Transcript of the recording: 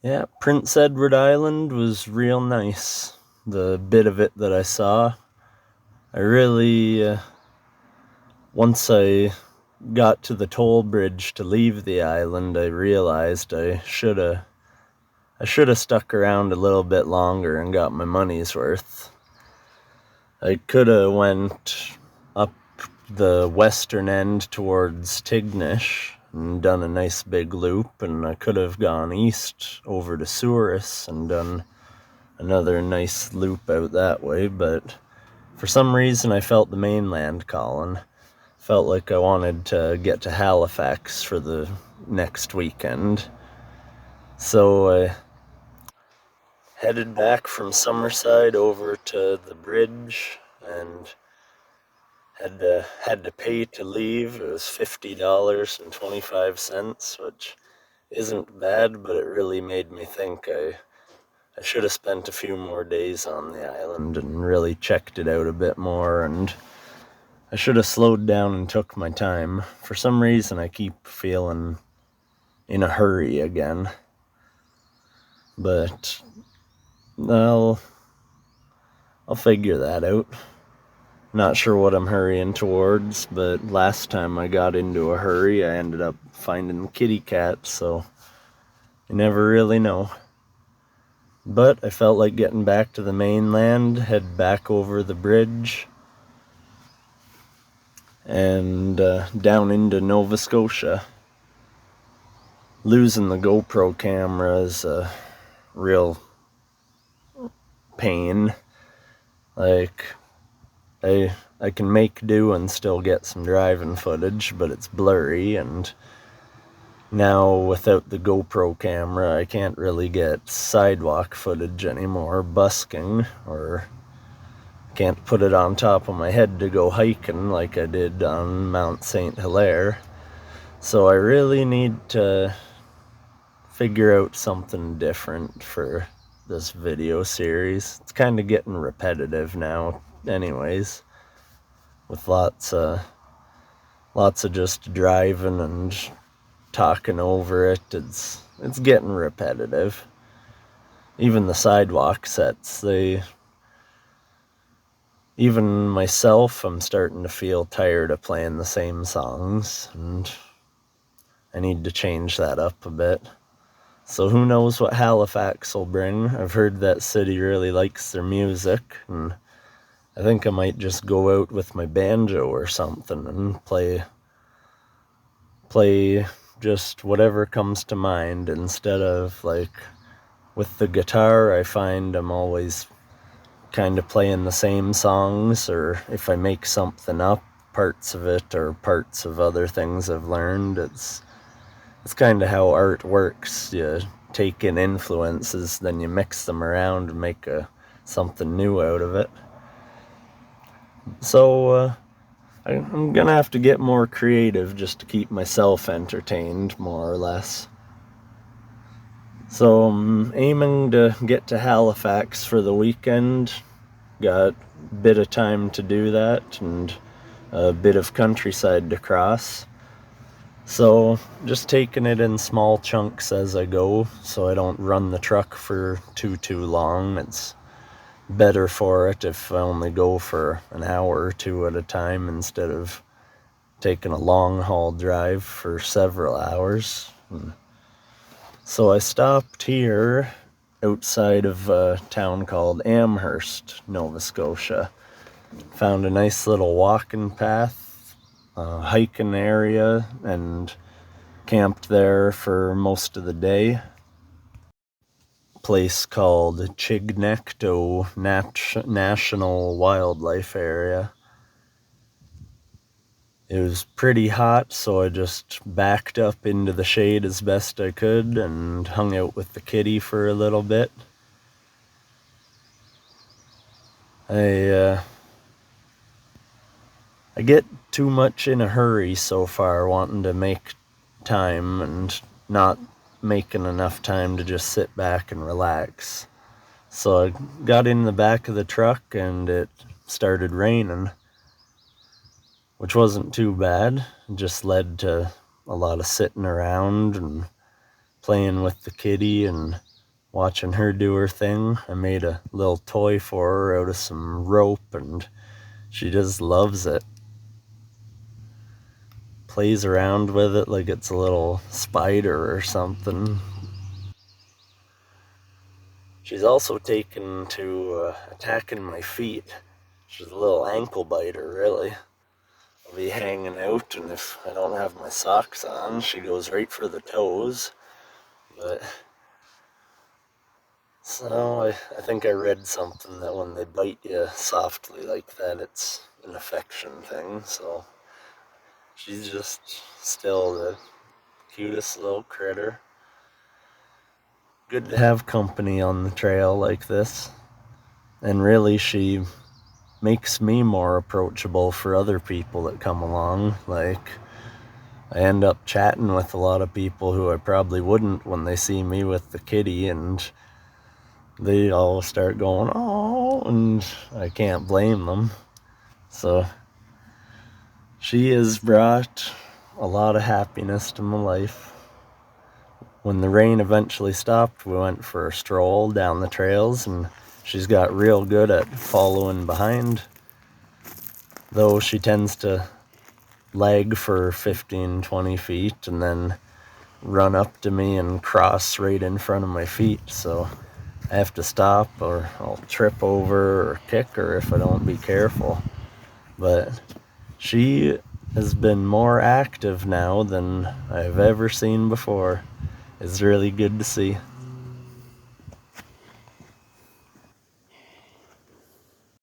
Yeah, Prince Edward Island was real nice. The bit of it that I saw, I really, once I got to the toll bridge to leave the island, I realized I shoulda stuck around a little bit longer and got my money's worth. I coulda went up the western end towards Tignish and done a nice big loop, and I could have gone east over to Souris and done another nice loop out that way, but for some reason I felt the mainland calling. Felt like I wanted to get to Halifax for the next weekend. So I headed back from Summerside over to the bridge and had to pay to leave. It was $50.25, which isn't bad, but it really made me think I should have spent a few more days on the island and really checked it out a bit more, and I should have slowed down and took my time. For some reason, I keep feeling in a hurry again. But I'll figure that out. Not sure what I'm hurrying towards, but last time I got into a hurry, I ended up finding the kitty cat, so you never really know. But I felt like getting back to the mainland, head back over the bridge, and down into Nova Scotia. Losing the GoPro camera is a real pain. Like, I can make do and still get some driving footage, but it's blurry, and now without the GoPro camera I can't really get sidewalk footage anymore, busking, or can't put it on top of my head to go hiking like I did on Mount St. Hilaire. So I really need to figure out something different for this video series. It's kind of getting repetitive now anyways, with lots of just driving and talking over it. It's getting repetitive. Even the sidewalk sets, even myself, I'm starting to feel tired of playing the same songs, and I need to change that up a bit. So who knows what Halifax will bring. I've heard that city really likes their music, and I think I might just go out with my banjo or something and play just whatever comes to mind, instead of, like, with the guitar, I find I'm always kind of playing the same songs, or if I make something up, parts of it or parts of other things I've learned. It's kind of how art works. You take in influences, then you mix them around and make something new out of it. So I'm gonna have to get more creative just to keep myself entertained, more or less. So I'm aiming to get to Halifax for the weekend. Got a bit of time to do that, and a bit of countryside to cross. So just taking it in small chunks as I go, so I don't run the truck for too long. It's better for it if I only go for an hour or two at a time, instead of taking a long haul drive for several hours. So I stopped here outside of a town called Amherst, Nova Scotia. Found a nice little walking path, hiking area, and camped there for most of the day. Place called Chignecto National Wildlife Area. It was pretty hot, so I just backed up into the shade as best I could and hung out with the kitty for a little bit. I get too much in a hurry so far, wanting to make time and not making enough time to just sit back and relax. So I got in the back of the truck and it started raining, which wasn't too bad. It just led to a lot of sitting around and playing with the kitty and watching her do her thing. I made a little toy for her out of some rope, and she just loves it. Plays around with it like it's a little spider or something. She's also taken to attacking my feet. She's a little ankle biter, really. I'll be hanging out, and if I don't have my socks on, she goes right for the toes. But so I think I read something that when they bite you softly like that, it's an affection thing. So she's just still the cutest little critter. Good to have company on the trail like this. And really, she makes me more approachable for other people that come along. Like, I end up chatting with a lot of people who I probably wouldn't when they see me with the kitty, and they all start going, oh, and I can't blame them. So she has brought a lot of happiness to my life. When the rain eventually stopped, we went for a stroll down the trails, and she's got real good at following behind, though she tends to lag for 15-20 feet and then run up to me and cross right in front of my feet. So I have to stop, or I'll trip over or kick her if I don't be careful. But she has been more active now than I've ever seen before. It's really good to see.